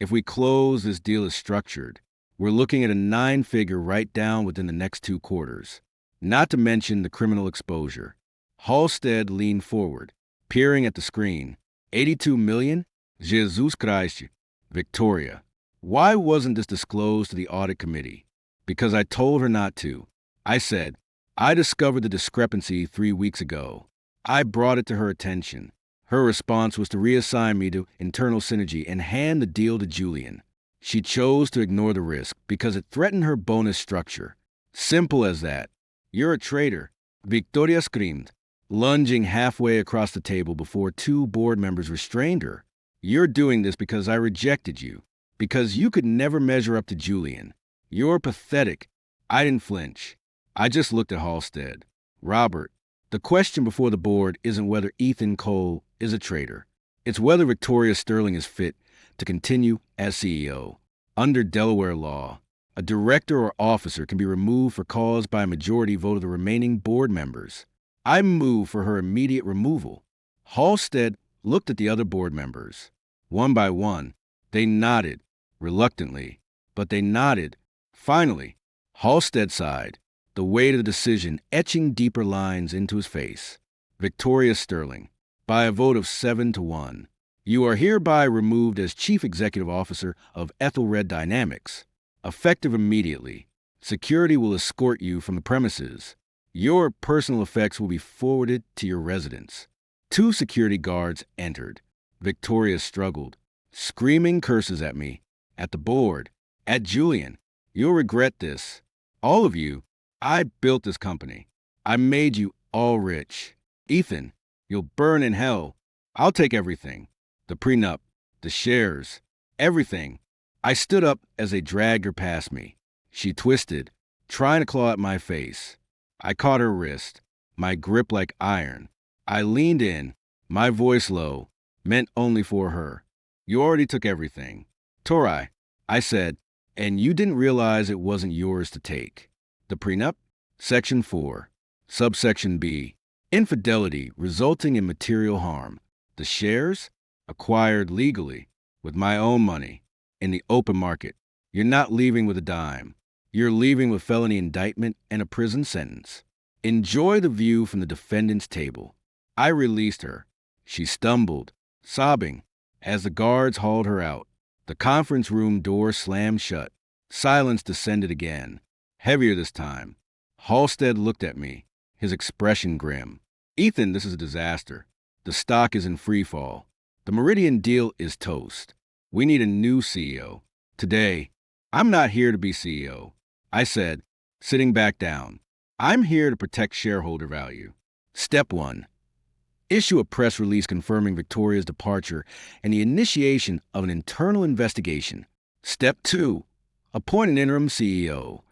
If we close this deal as structured, we're looking at a 9-figure write-down within the next 2 quarters. Not to mention the criminal exposure. Halstead leaned forward, peering at the screen. 82 million? Jesus Christ. Victoria. Why wasn't this disclosed to the audit committee? Because I told her not to. I said, I discovered the discrepancy 3 weeks ago. I brought it to her attention. Her response was to reassign me to internal synergy and hand the deal to Julian. She chose to ignore the risk because it threatened her bonus structure. Simple as that. You're a traitor. Victoria screamed, lunging halfway across the table before 2 board members restrained her. You're doing this because I rejected you. Because you could never measure up to Julian. You're pathetic. I didn't flinch. I just looked at Halstead. Robert, the question before the board isn't whether Ethan Cole is a traitor. It's whether Victoria Sterling is fit to continue as CEO. Under Delaware law, a director or officer can be removed for cause by a majority vote of the remaining board members. I move for her immediate removal. Halstead looked at the other board members. One by one, they nodded, reluctantly, but they nodded. Finally, Halstead sighed, the weight of the decision etching deeper lines into his face. Victoria Sterling, by a vote of 7-1, you are hereby removed as Chief Executive Officer of Ethelred Dynamics. Effective immediately, security will escort you from the premises. Your personal effects will be forwarded to your residence. 2 security guards entered. Victoria struggled, screaming curses at me, at the board, at Julian. You'll regret this. All of you. I built this company. I made you all rich. Ethan, you'll burn in hell. I'll take everything. The prenup, the shares, everything. I stood up as they dragged her past me. She twisted, trying to claw at my face. I caught her wrist, my grip like iron. I leaned in, my voice low, meant only for her. You already took everything. Torai, I said, and you didn't realize it wasn't yours to take. The prenup? Section 4. Subsection B. Infidelity resulting in material harm. The shares? Acquired legally, with my own money, in the open market. You're not leaving with a dime. You're leaving with felony indictment and a prison sentence. Enjoy the view from the defendant's table. I released her. She stumbled, sobbing, as the guards hauled her out. The conference room door slammed shut. Silence descended again, heavier this time. Halstead looked at me, his expression grim. Ethan, this is a disaster. The stock is in free fall. The Meridian deal is toast. We need a new CEO. Today, I'm not here to be CEO. I said, sitting back down. I'm here to protect shareholder value. Step 1. Issue a press release confirming Victoria's departure and the initiation of an internal investigation. Step 2. Appoint an interim CEO.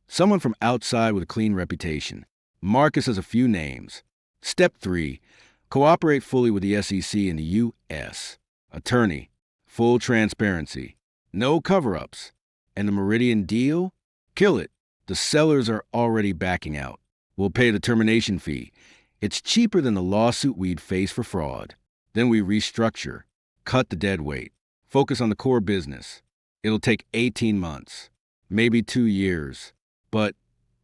Someone from outside with a clean reputation. Marcus has a few names. Step 3. Cooperate fully with the SEC and the U.S. Attorney. Full transparency. No cover-ups. And the Meridian deal? Kill it. The sellers are already backing out. We'll pay the termination fee. It's cheaper than the lawsuit we'd face for fraud. Then we restructure. Cut the dead weight. Focus on the core business. It'll take 18 months. Maybe 2 years. But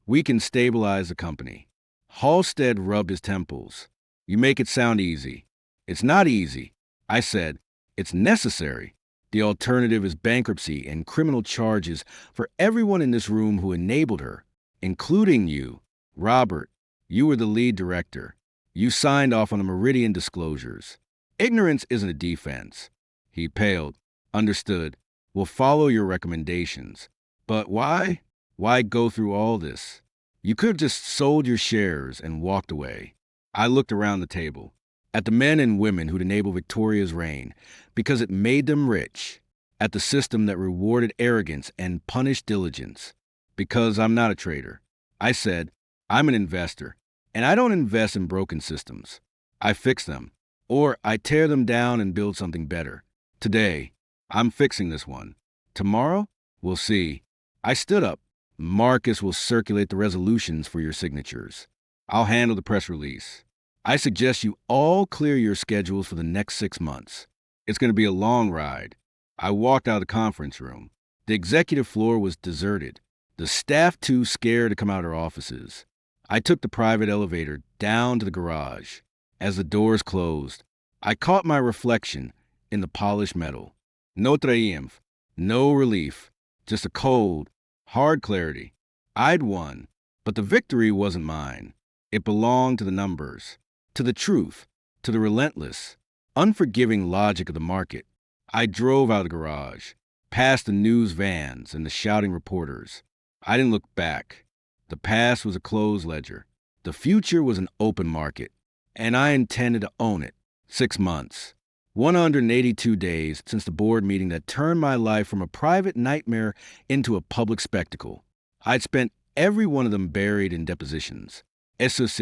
we can stabilize the company. Halstead rubbed his temples. You make it sound easy. It's not easy. I said, it's necessary. The alternative is bankruptcy and criminal charges for everyone in this room who enabled her, including you. Robert, you were the lead director. You signed off on the Meridian disclosures. Ignorance isn't a defense. He paled. Understood. We'll follow your recommendations. But why? Why go through all this? You could have just sold your shares and walked away. I looked around the table, at the men and women who'd enabled Victoria's reign because it made them rich, at the system that rewarded arrogance and punished diligence. Because I'm not a trader. I said, I'm an investor, and I don't invest in broken systems. I fix them, or I tear them down and build something better. Today, I'm fixing this one. Tomorrow, we'll see. I stood up. Marcus will circulate the resolutions for your signatures. I'll handle the press release. I suggest you all clear your schedules for the next 6 months. It's going to be a long ride. I walked out of the conference room. The executive floor was deserted. The staff too scared to come out of their offices. I took the private elevator down to the garage. As the doors closed, I caught my reflection in the polished metal. No triumph, no relief, just a cold, hard clarity. I'd won, but the victory wasn't mine. It belonged to the numbers, to the truth, to the relentless, unforgiving logic of the market. I drove out of the garage, past the news vans and the shouting reporters. I didn't look back. The past was a closed ledger. The future was an open market, and I intended to own it. 6 months. 182 days since the board meeting that turned my life from a private nightmare into a public spectacle. I'd spent every one of them buried in depositions, SOC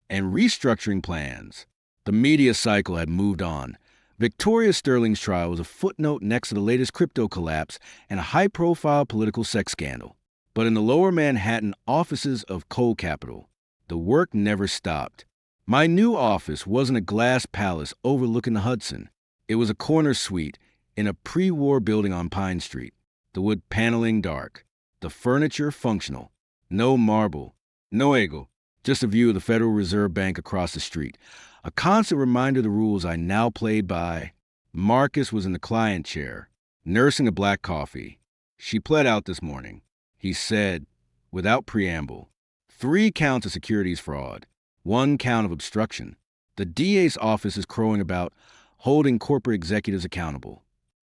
and restructuring plans. The media cycle had moved on. Victoria Sterling's trial was a footnote next to the latest crypto collapse and a high-profile political sex scandal. But in the lower Manhattan offices of Coal Capital, the work never stopped. My new office wasn't a glass palace overlooking the Hudson. It was a corner suite in a pre-war building on Pine Street. The wood paneling dark, the furniture functional. No marble, no ego, just a view of the Federal Reserve Bank across the street. A constant reminder of the rules I now played by. Marcus was in the client chair, nursing a black coffee. She pled out this morning. He said, without preamble, 3 counts of securities fraud. 1 count of obstruction. The DA's office is crowing about holding corporate executives accountable.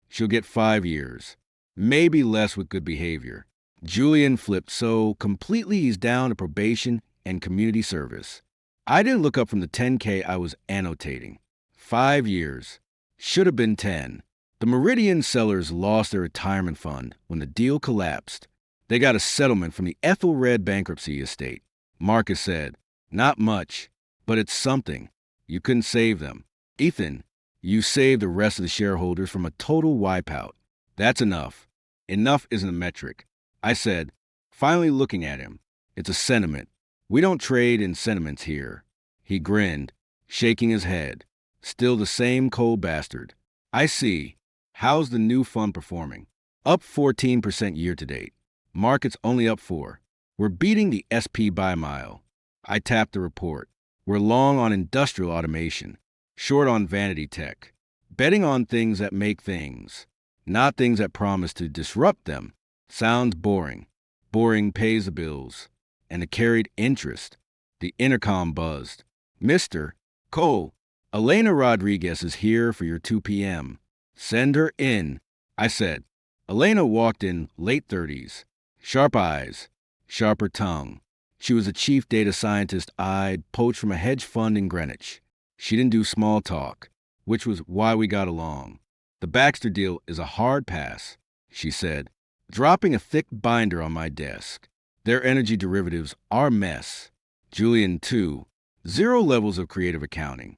She'll get 5 years, maybe less with good behavior. Julian flipped so completely he's down to probation and community service. I didn't look up from the 10K I was annotating. 5 years. Should have been 10. The Meridian sellers lost their retirement fund when the deal collapsed. They got a settlement from the Ethelred bankruptcy estate. Marcus said, not much, but it's something. You couldn't save them. Ethan, you saved the rest of the shareholders from a total wipeout. That's enough. Enough isn't a metric. I said, finally looking at him. It's a sentiment. We don't trade in sentiments here. He grinned, shaking his head. Still the same cold bastard. I see. How's the new fund performing? Up 14% year to date. Market's only up 4. We're beating the SP by a mile. I tapped the report. We're long on industrial automation, short on vanity tech, betting on things that make things, not things that promise to disrupt them. Sounds boring. Boring pays the bills. And the carried interest. The intercom buzzed. Mr. Cole, Elena Rodriguez is here for your 2 p.m. Send her in, I said. Elena walked in, late 30s. Sharp eyes, sharper tongue. She was a chief data scientist I'd poached from a hedge fund in Greenwich. She didn't do small talk, which was why we got along. The Baxter deal is a hard pass, she said, dropping a thick binder on my desk. Their energy derivatives are mess. Julian 2. Zero levels of creative accounting.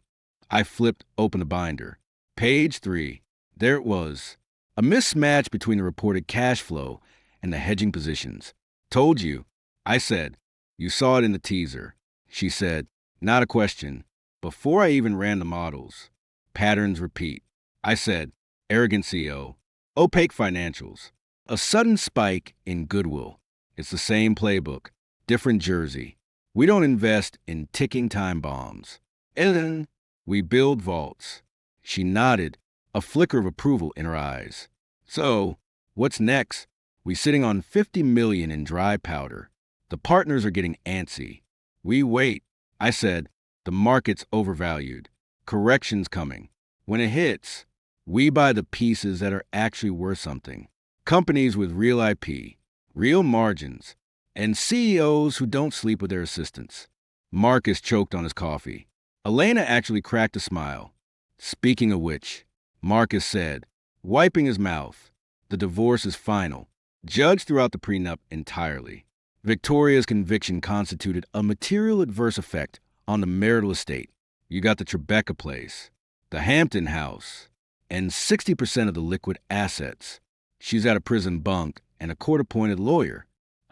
I flipped open the binder. Page 3. There it was. A mismatch between the reported cash flow and the hedging positions. Told you. I said. You saw it in the teaser. She said. Not a question. Before I even ran the models. Patterns repeat. I said. Arrogant CEO. Opaque financials. A sudden spike in goodwill. It's the same playbook. Different jersey. We don't invest in ticking time bombs. And then we build vaults. She nodded, a flicker of approval in her eyes. So, what's next? We sitting on $50 million in dry powder. The partners are getting antsy. We wait. I said, the market's overvalued. Correction's coming. When it hits, we buy the pieces that are actually worth something. Companies with real IP, real margins, and CEOs who don't sleep with their assistants. Marcus choked on his coffee. Elena actually cracked a smile. Speaking of which, Marcus said, wiping his mouth, the divorce is final. Judge threw out the prenup entirely. Victoria's conviction constituted a material adverse effect on the marital estate. You got the Tribeca place, the Hampton house, and 60% of the liquid assets. She's at a prison bunk and a court-appointed lawyer.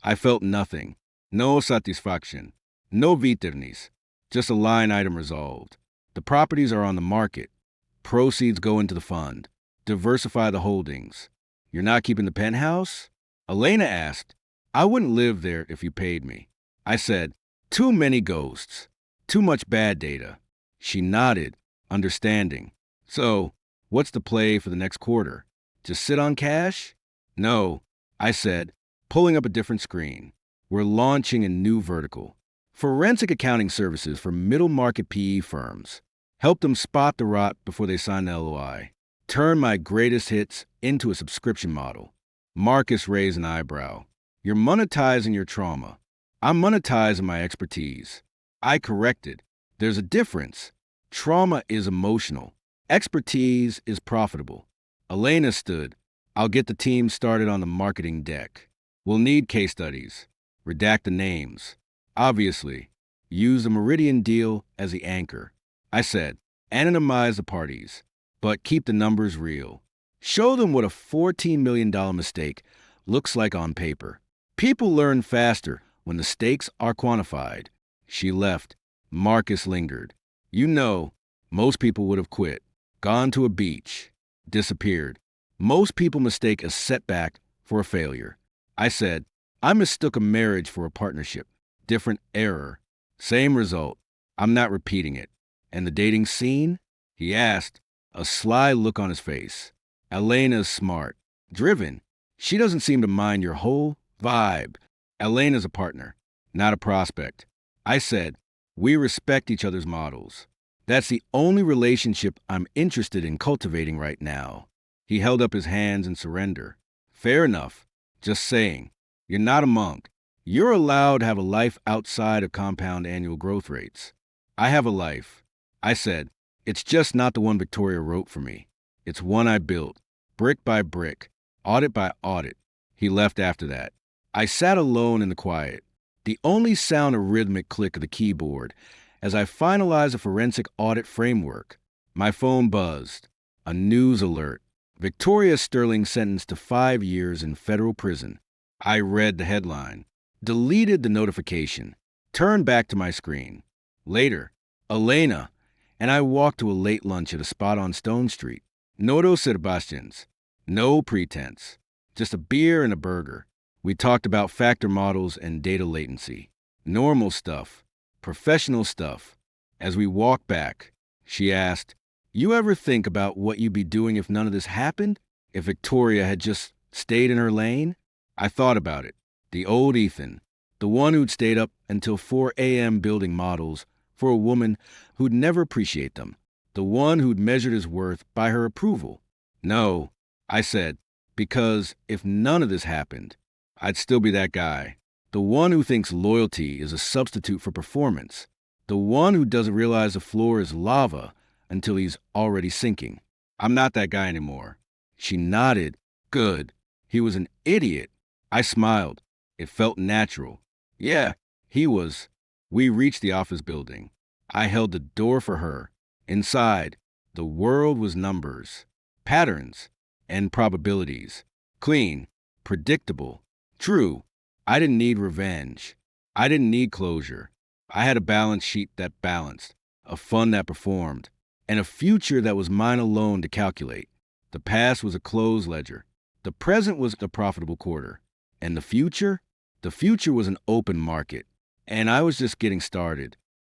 I felt nothing. No satisfaction. No viternis. Just a line item resolved. The properties are on the market. Proceeds go into the fund. Diversify the holdings. You're not keeping the penthouse? Elena asked. I wouldn't live there if you paid me. I said, too many ghosts. Too much bad data. She nodded, understanding. So, what's the play for the next quarter? Just sit on cash? No, I said, pulling up a different screen. We're launching a new vertical. Forensic accounting services for middle market PE firms. Help them spot the rot before they sign the LOI. Turn my greatest hits into a subscription model. Marcus raised an eyebrow. You're monetizing your trauma. I'm monetizing my expertise. I corrected. There's a difference. Trauma is emotional. Expertise is profitable. Elena stood. I'll get the team started on the marketing deck. We'll need case studies. Redact the names. Obviously, use the Meridian deal as the anchor. I said, anonymize the parties, but keep the numbers real. Show them what a $14 million mistake looks like on paper. People learn faster when the stakes are quantified. She left. Marcus lingered. You know, most people would have quit, gone to a beach, disappeared. Most people mistake a setback for a failure. I said, I mistook a marriage for a partnership. Different error. Same result. I'm not repeating it. And the dating scene? He asked, a sly look on his face. Elena's smart. Driven. She doesn't seem to mind your whole vibe. Elena's a partner, not a prospect. I said, we respect each other's models. That's the only relationship I'm interested in cultivating right now. He held up his hands in surrender. Fair enough. Just saying. You're not a monk. You're allowed to have a life outside of compound annual growth rates. I have a life. I said, it's just not the one Victoria wrote for me. It's one I built, brick by brick, audit by audit. He left after that. I sat alone in the quiet, the only sound a rhythmic click of the keyboard as I finalized a forensic audit framework. My phone buzzed. A news alert. Victoria Sterling sentenced to 5 years in federal prison. I read the headline, deleted the notification, turned back to my screen. Later, Elena and I walked to a late lunch at a spot on Stone Street. Nodo Sebastian's. No pretense. Just a beer and a burger. We talked about factor models and data latency. Normal stuff. Professional stuff. As we walked back, she asked, you ever think about what you'd be doing if none of this happened? If Victoria had just stayed in her lane? I thought about it. The old Ethan. The one who'd stayed up until 4 a.m. building models for a woman who'd never appreciate them. The one who'd measured his worth by her approval. No, I said, because if none of this happened, I'd still be that guy. The one who thinks loyalty is a substitute for performance. The one who doesn't realize the floor is lava until he's already sinking. I'm not that guy anymore. She nodded. Good. He was an idiot. I smiled. It felt natural. Yeah, he was. We reached the office building. I held the door for her. Inside, the world was numbers, patterns, and probabilities. Clean, predictable, true. I didn't need revenge. I didn't need closure. I had a balance sheet that balanced, a fund that performed, and a future that was mine alone to calculate. The past was a closed ledger. The present was the profitable quarter. And the future? The future was an open market. And I was just getting started.